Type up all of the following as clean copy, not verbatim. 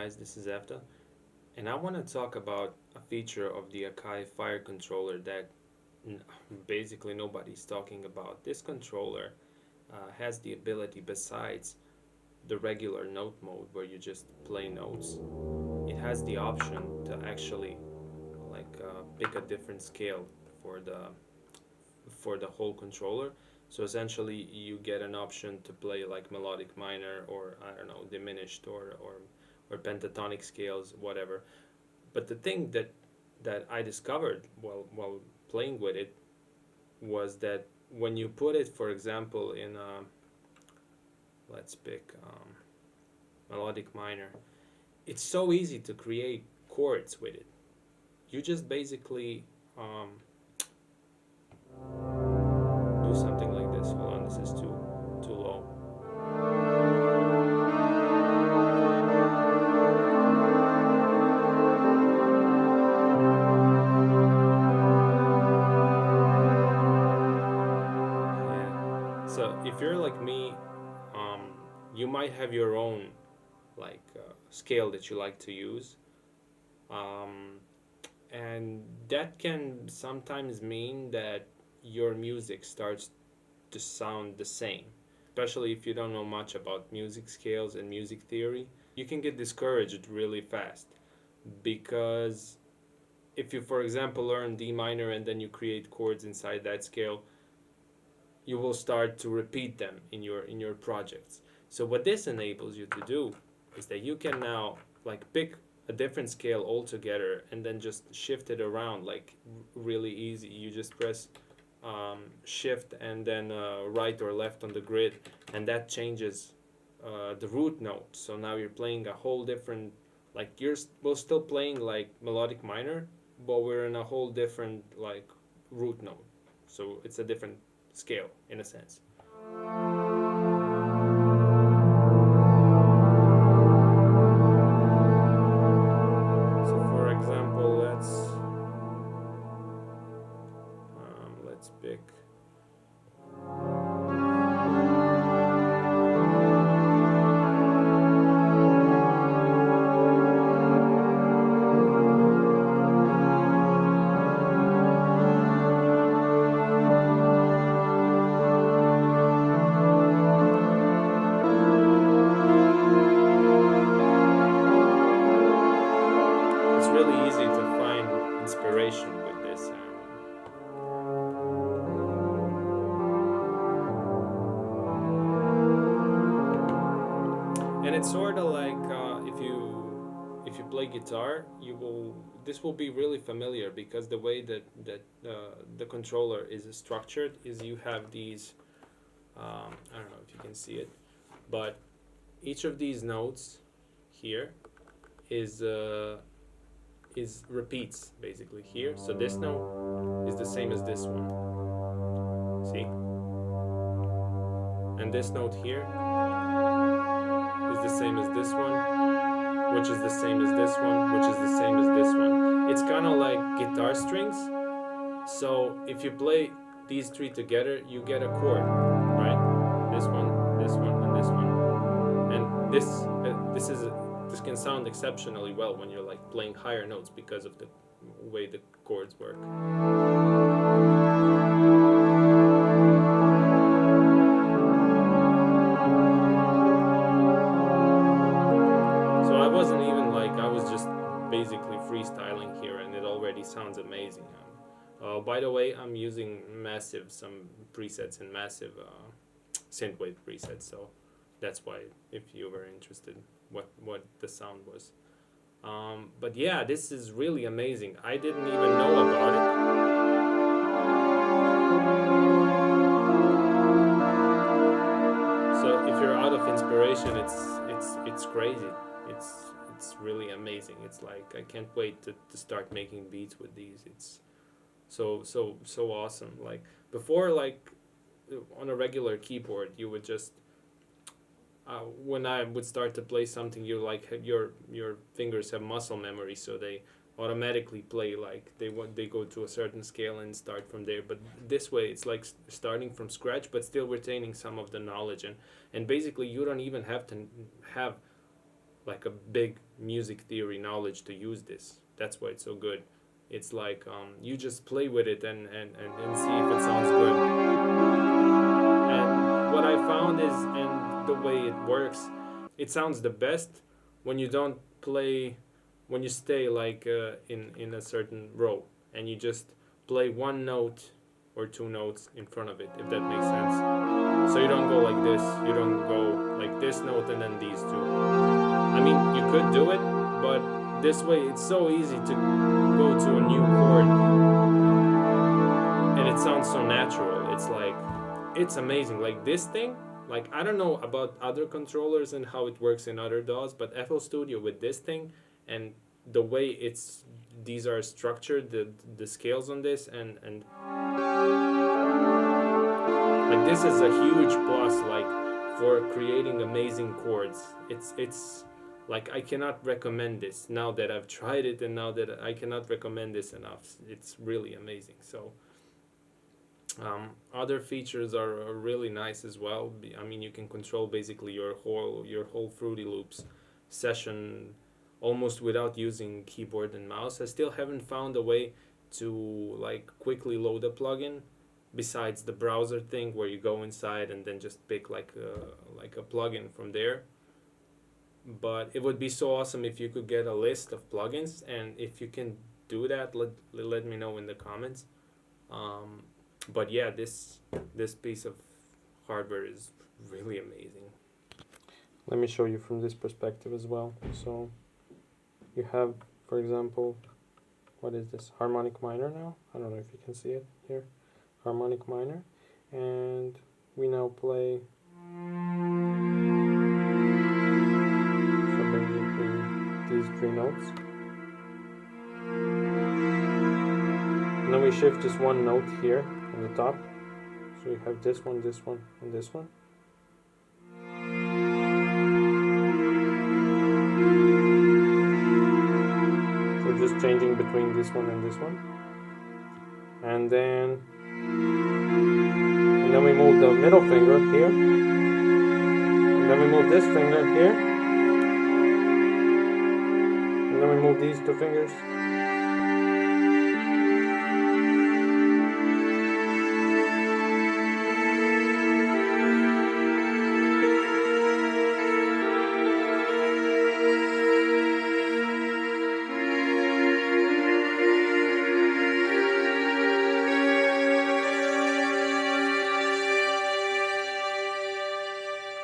guys, this is Afta, and I want to talk about a feature of the Akai Fire controller that n- basically nobody's talking about. This controller has the ability, besides the regular note mode where you just play notes, it has the option to actually pick a different scale for the whole controller. So essentially, you get an option to play like melodic minor or I don't know, diminished or pentatonic scales, whatever. But the thing that I discovered while playing with it was that when you put it, for example, in let's pick melodic minor, it's so easy to create chords with it. You just basically do something like this. Hold on, this is too low. Yeah. So if you're like me, you might have your own scale that you like to use, um, and that can sometimes mean that your music starts to sound the same, especially if you don't know much about music scales and music theory. You can get discouraged really fast because if you, for example, learn D minor and then you create chords inside that scale, you will start to repeat them in your projects. So what this enables you to do is that you can now pick a different scale altogether and then just shift it around really easy. You just press shift and then right or left on the grid, and that changes the root note. So now you're playing a whole different, we're still playing like melodic minor, but we're in a whole different root note. So it's a different scale in a sense. So for example, let's pick. It's really easy to find inspiration with this. And it's sort of like if you play guitar, you will this will be really familiar because the way that the controller is structured is you have these I don't know if you can see it, but each of these notes here is uh, is repeats basically here. So this note is the same as this one. See, and this note here is the same as this one, which is the same as this one, which is the same as this one. It's kind of like guitar strings. So if you play these three together, you get a chord, right? This one, and this one. And this can sound exceptionally well when you're like playing higher notes because of the way the chords work. So I wasn't even I was just basically freestyling here, and it already sounds amazing. By the way, I'm using some presets in massive synthwave presets, so that's why if you were interested, what the sound was. But yeah, this is really amazing. I didn't even know about it. So if you're out of inspiration, it's crazy. It's really amazing. It's like I can't wait to start making beats with these. It's so awesome. Like before, on a regular keyboard, you would just when I would start to play something, your fingers have muscle memory, so they automatically play they go to a certain scale and start from there. But this way, it's like starting from scratch, but still retaining some of the knowledge, and basically you don't even have to have like a big music theory knowledge to use this. That's why it's so good. It's like you just play with it and see if it sounds good. And what I found is, and the way it works, it sounds the best when you don't play, when you stay like in a certain row and you just play one note or two notes in front of it, if that makes sense. So you don't go like this, you don't go like this note and then these two. I mean, you could do it, but this way it's so easy to go to a new chord and it sounds so natural. It's like, it's amazing. Like this thing, like I don't know about other controllers and how it works in other DAWs, but FL Studio with this thing and the way it's, these are structured, the scales on this, and like this is a huge plus, like for creating amazing chords. It's like I cannot recommend this now that I've tried it, and now that I cannot recommend this enough. It's really amazing. So other features are really nice as well. I mean, you can control basically your whole Fruity Loops session almost without using keyboard and mouse. I still haven't found a way to like quickly load a plugin besides the browser thing where you go inside and then just pick like a plugin from there. But it would be so awesome if you could get a list of plugins, and if you can do that, let me know in the comments. But yeah, this piece of hardware is really amazing. Let me show you from this perspective as well. So you have, for example, what is this? Harmonic minor now? I don't know if you can see it here. Harmonic minor. And we now play. So basically these three notes. And then we shift just one note here on the top. So you have this one, and this one. So just changing between this one and this one. And then we move the middle finger here. And then we move this finger here. And then we move these two fingers.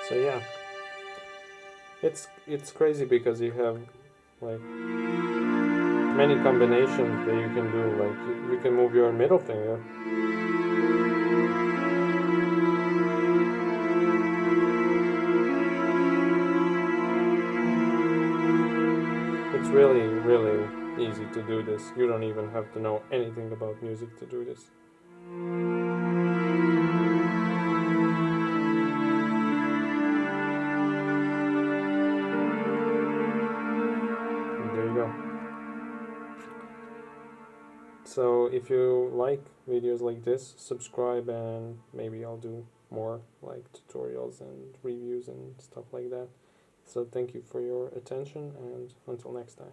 So yeah, it's crazy because you have like many combinations that you can do. Like you can move your middle finger. It's really, really easy to do this. You don't even have to know anything about music to do this. So if you like videos like this, subscribe, and maybe I'll do more like tutorials and reviews and stuff like that. So thank you for your attention, and until next time.